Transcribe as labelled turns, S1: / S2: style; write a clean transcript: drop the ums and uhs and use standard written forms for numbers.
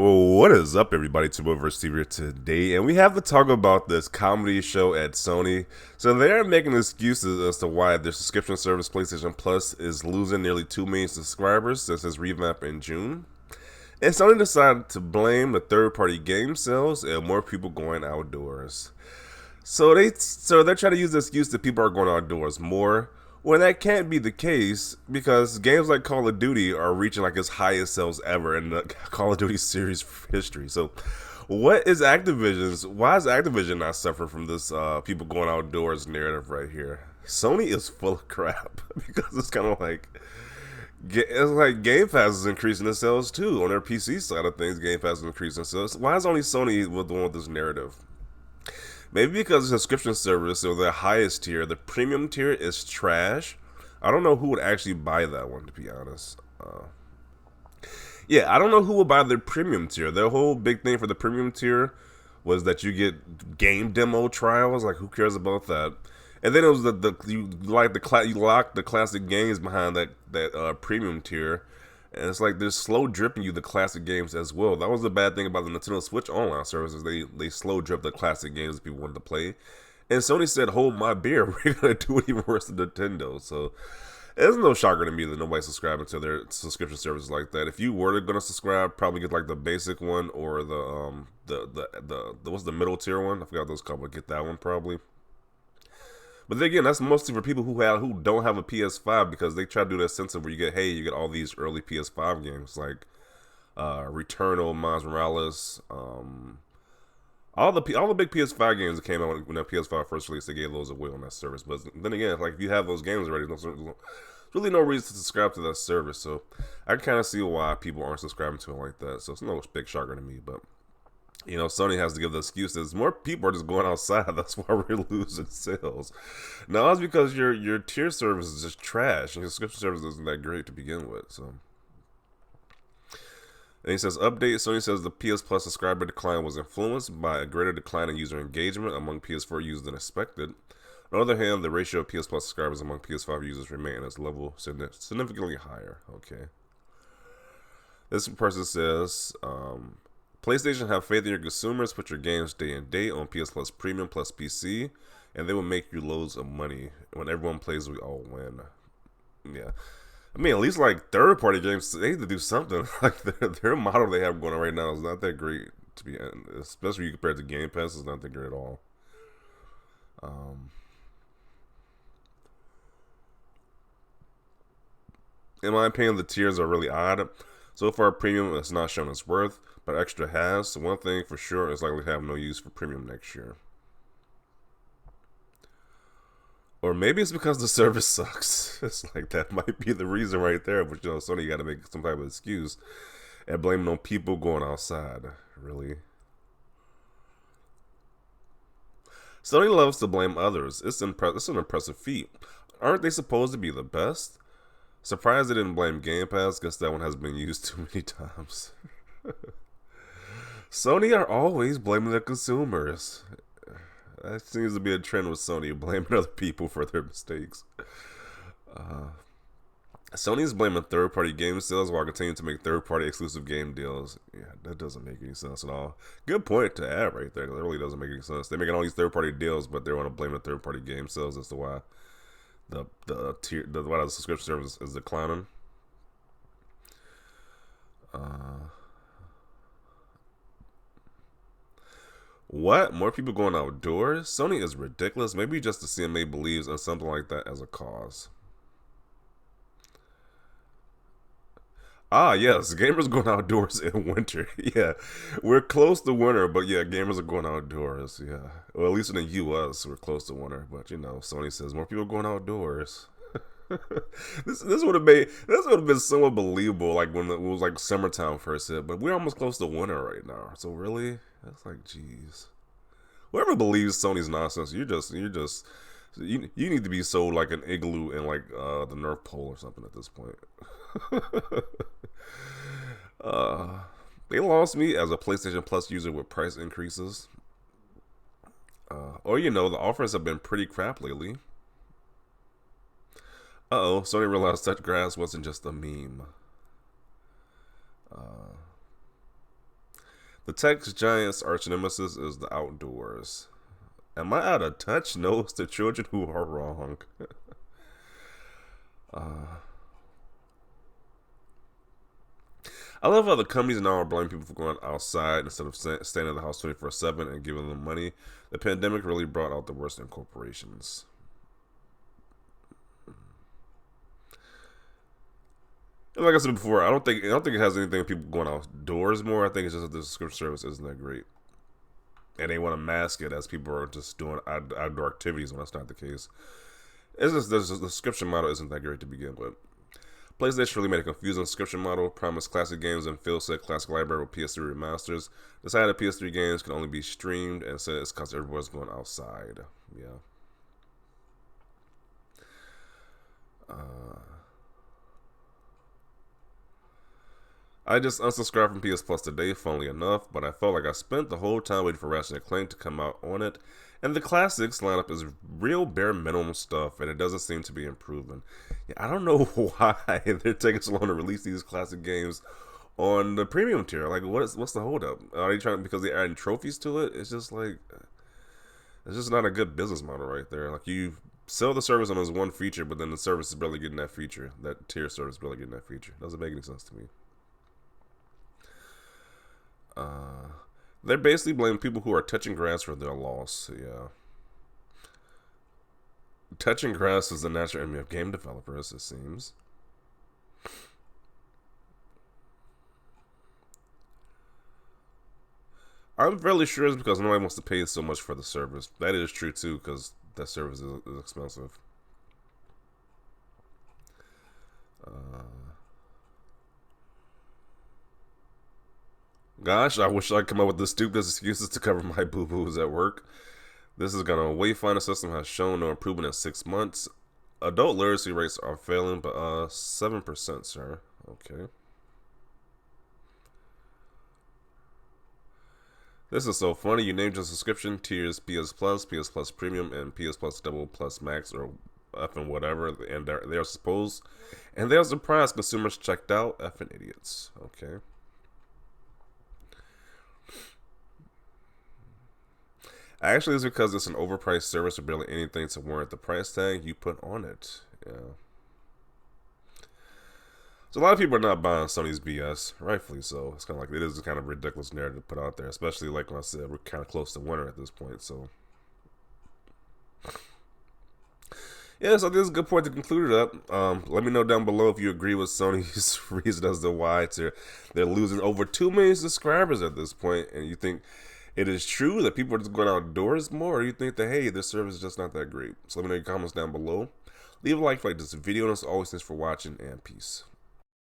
S1: What is up, everybody? Tuboverse TV here today, and we have to talk about this comedy show at Sony. So they're making excuses as to why their subscription service PlayStation Plus is losing nearly 2 million subscribers since its revamp in June. And Sony decided to blame the third-party game sales and more people going outdoors. So they're trying to use the excuse that people are going outdoors more. Well, that can't be the case because games like Call of Duty are reaching like its highest sales ever in the Call of Duty series history. So, what is Activision's? Why is Activision not suffering from this people going outdoors narrative right here? Sony is full of crap because it's kind of like it's like Game Pass is increasing its sales too on their PC side of things. Game Pass is increasing sales. Why is only Sony the one with this narrative? Maybe because the subscription service or the highest tier, the premium tier is trash. I don't know who would actually buy that one, to be honest. Yeah, I don't know who would buy their premium tier. Their whole big thing for the premium tier was that you get game demo trials. Like, who cares about that? And then it was you lock the classic games behind that premium tier. And it's like they're slow dripping you the classic games as well. That was the bad thing about the Nintendo Switch online services. They slow drip the classic games that people wanted to play. And Sony said, "Hold my beer. We're gonna do it even worse than Nintendo." So it's no shocker to me that nobody's subscribing to their subscription services like that. If you were gonna subscribe, probably get like the basic one or the what's the middle tier one? I forgot those called, but get that one probably. But then again, that's mostly for people who don't have a PS5 because they try to do that sense of where you get all these early PS5 games like Returnal, Miles Morales, all the big PS5 games that came out when that PS5 first released. They gave those away on that service. But then again, like if you have those games already, there's really no reason to subscribe to that service. So I kind of see why people aren't subscribing to it like that. So it's no big shocker to me, but. Sony has to give the excuses. More people are just going outside. That's why we're losing sales. Now, that's because your tier service is just trash, and your subscription service isn't that great to begin with. So, and he says, update. Sony says the PS Plus subscriber decline was influenced by a greater decline in user engagement among PS4 users than expected. On the other hand, the ratio of PS Plus subscribers among PS5 users remain at its level significantly higher. Okay. This person says, PlayStation have faith in your consumers. Put your games day and date on PS Plus Premium plus PC, and they will make you loads of money. When everyone plays, we all win. Yeah, I mean, at least like third-party games, they need to do something. Like their model they have going on right now is not that great to be, especially compared to Game Pass. It's not that great at all. In my opinion, the tiers are really odd. So far, Premium has not shown its worth, but Extra has. So one thing for sure is likely to have no use for Premium next year. Or maybe it's because the service sucks. It's like that might be the reason right there. But Sony got to make some type of excuse and blame it on people going outside. Really, Sony loves to blame others. It's an impressive feat. Aren't they supposed to be the best? Surprised they didn't blame Game Pass. Guess that one has been used too many times. Sony are always blaming the consumers. That seems to be a trend with Sony, blaming other people for their mistakes. Sony's blaming third-party game sales while continuing to make third-party exclusive game deals. Yeah, that doesn't make any sense at all. Good point to add right there. It really doesn't make any sense. They're making all these third-party deals, but they want to blame the third-party game sales as to why why the subscription service is declining. What? More people going outdoors? Sony is ridiculous. Maybe just the CMA believes in something like that as a cause. Ah, yes, gamers going outdoors in winter. Yeah, we're close to winter, but yeah, gamers are going outdoors. Yeah, well, at least in the U.S., we're close to winter. But Sony says more people going outdoors. This would have been somewhat believable, like when it was like summertime first hit. But we're almost close to winter right now. So really, that's like, jeez. Whoever believes Sony's nonsense, you need to be sold like an igloo in like the North Pole or something at this point. They lost me as a PlayStation Plus user with price increases. Or the offers have been pretty crap lately. Sony realized touch grass wasn't just a meme. The tech giant's arch nemesis is the outdoors. Am I out of touch? No, it's the children who are wrong. I love how the companies now are blaming people for going outside instead of staying in the house 24/7 and giving them money. The pandemic really brought out the worst in corporations. And like I said before, I don't think it has anything with people going outdoors more. I think it's just that the subscription service isn't that great, and they want to mask it as people are just doing outdoor activities when that's not the case. It's just the subscription model isn't that great to begin with. PlayStation really made a confusing subscription model, promised classic games and Phil said classic library with PS3 remasters, decided that PS3 games can only be streamed, and said it's because everyone's going outside. Yeah. I just unsubscribed from PS Plus today, funnily enough, but I felt like I spent the whole time waiting for Ratchet & Clank to come out on it, and the classics lineup is real bare minimum stuff, and it doesn't seem to be improving. Yeah, I don't know why they're taking so long to release these classic games on the premium tier. Like, what's the holdup? Are they trying because they're adding trophies to it? It's just like, it's just not a good business model right there. Like, you sell the service on this one feature, but then the service is barely getting that feature. That tier service is barely getting that feature. Doesn't make any sense to me. They're basically blaming people who are touching grass for their loss. Yeah. Touching grass is the natural enemy of game developers, it seems. I'm fairly sure it's because nobody wants to pay so much for the service. That is true too, because that service is expensive. Gosh, I wish I could come up with the stupidest excuses to cover my boo-boos at work. This is gonna wayfinder system has shown no improvement in 6 months. Adult literacy rates are failing, but 7%, sir. Okay. This is so funny. You named your subscription tiers PS Plus, PS Plus Premium, and PS Plus Double Plus Max, or F and whatever, and they're supposed, and they're surprised consumers checked out. Effing idiots. Okay. Actually, it's because it's an overpriced service or barely anything to warrant the price tag you put on it. Yeah. So a lot of people are not buying Sony's BS, rightfully so. It's kind of like it is a kind of ridiculous narrative to put out there, especially like when I said we're kind of close to winter at this point. So yeah, so this is a good point to conclude it up. Let me know down below if you agree with Sony's reason as to why they're losing over 2 million subscribers at this point, and you think it is true that people are just going outdoors more, or you think that, hey, this service is just not that great? So let me know in your comments down below. Leave a like this video, and as always, thanks for watching, and peace.